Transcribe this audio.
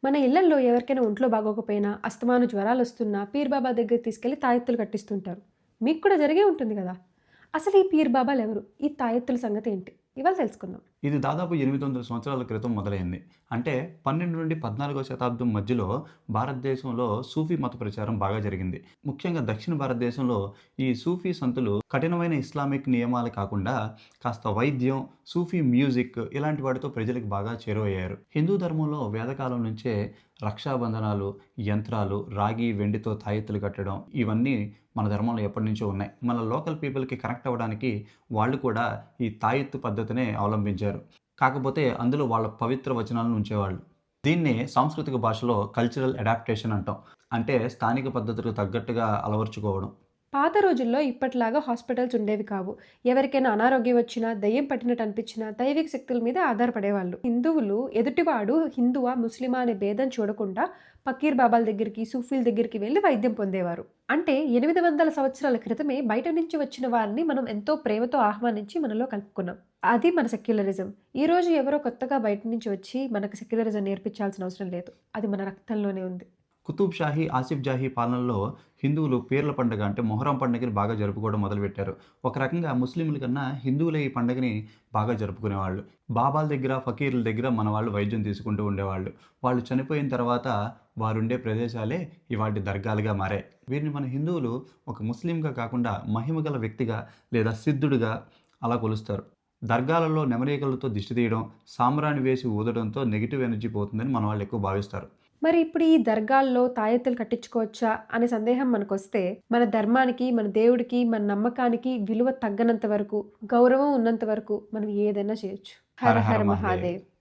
మన ఇళ్లల్లో ఎవరికైనా ఒంట్లో బాగోకపోయినా, అస్తమాను జ్వరాలొస్తున్నా పీర్ బాబా దగ్గరికి తీసుకెళ్ళి తాయెత్తులు కట్టిస్తుంటారు. మీకు కూడా జరిగే ఉంటుంది గదా! అసలు ఈ పీర్ బాబాలెవరు? ఈ తాయెత్తుల సంగతేంటి? ఇవాళ తెలుసుకుందాం. ఇది దాదాపు 800 సంవత్సరాల క్రితం మొదలైంది. అంటే 12-14వ శతాబ్దం మధ్యలో భారతదేశంలో సూఫీ మత ప్రచారం బాగా జరిగింది. ముఖ్యంగా దక్షిణ భారతదేశంలో ఈ సూఫీ సంతులు కఠినమైన ఇస్లామిక్ నియమాలు కాకుండా కాస్త వైద్యం, సూఫీ మ్యూజిక్ ఇలాంటి వాటితో ప్రజలకు బాగా చేరువయ్యారు. హిందూ ధర్మంలో వేదకాలం నుంచే రక్షాబంధనాలు, యంత్రాలు, రాగి, వెండితో తాయెత్తులు కట్టడం ఇవన్నీ మన ధర్మంలో ఎప్పటినుంచో ఉన్నాయి. మన లోకల్ పీపుల్‌కి కనెక్ట్ అవ్వడానికి వాళ్ళు కూడా ఈ తాయెత్తు పద్ధతినే అవలంబించారు. కాకపోతే అందులో వాళ్ళ పవిత్ర వచనాలను ఉంచేవాళ్ళు. దీన్నే సాంస్కృతిక భాషలో కల్చరల్ అడాప్టేషన్ అంటాం. అంటే స్థానిక పద్ధతులకు తగ్గట్టుగా అలవరుచుకోవడం. పాత రోజుల్లో ఇప్పటిలాగా హాస్పిటల్స్ ఉండేవి కావు. ఎవరికైనా అనారోగ్యం వచ్చినా, దెయ్యం పట్టినట్టు అనిపించినా దైవిక శక్తుల మీద ఆధారపడేవాళ్ళు. హిందువులు ఎదుటివాడు హిందువా, ముస్లిమా అనే భేదం చూడకుండా పకీర్ బాబాల దగ్గరికి, సూఫీల దగ్గరికి వెళ్లి వైద్యం పొందేవారు. అంటే 800 సంవత్సరాల క్రితమే బయట నుంచి వచ్చిన వారిని మనం ఎంతో ప్రేమతో ఆహ్వానించి మనలో కలుపుకున్నాం. అది మన సెక్యులరిజం. ఈరోజు ఎవరో కొత్తగా బయట నుంచి వచ్చి మనకు సెక్యులరిజం నేర్పించాల్సిన అవసరం లేదు. అది మన రక్తంలోనే ఉంది. కుతుబ్ షాహీ, ఆసిఫ్ జాహీ పాలనలో హిందువులు పీర్ల పండుగ అంటే మొహర్రం పండుగని బాగా జరుపుకోవడం మొదలుపెట్టారు. ఒక రకంగా ముస్లింల కన్నా హిందువులే ఈ పండుగని బాగా జరుపుకునేవాళ్ళు. బాబాల దగ్గర, ఫకీర్ల దగ్గర మన వాళ్ళు వైద్యం తీసుకుంటూ ఉండేవాళ్ళు. వాళ్ళు చనిపోయిన తర్వాత వారుండే ప్రదేశాలే ఇవాల్టి దర్గాలుగా మారాయి. వీరిని మన హిందువులు ఒక ముస్లింగా కాకుండా మహిమగల వ్యక్తిగా లేదా సిద్ధుడిగా అలా కొలుస్తారు. దర్గాలలో నెమలీకలతో దిష్టి తీయడం, సాంబ్రాణి వేసి ఊదడంతో నెగెటివ్ ఎనర్జీ పోతుందని మన వాళ్ళు ఎక్కువ భావిస్తారు. మరి ఇప్పుడు ఈ దర్గాల్లో తాయెత్తులు కట్టించుకోవచ్చా అనే సందేహం మనకొస్తే, మన ధర్మానికి, మన దేవుడికి, మన నమ్మకానికి విలువ తగ్గనంత వరకు, గౌరవం ఉన్నంత వరకు మనం ఏదైనా చేయొచ్చు. హర హర హర హర మహాదేవ్. మహాదేవ్.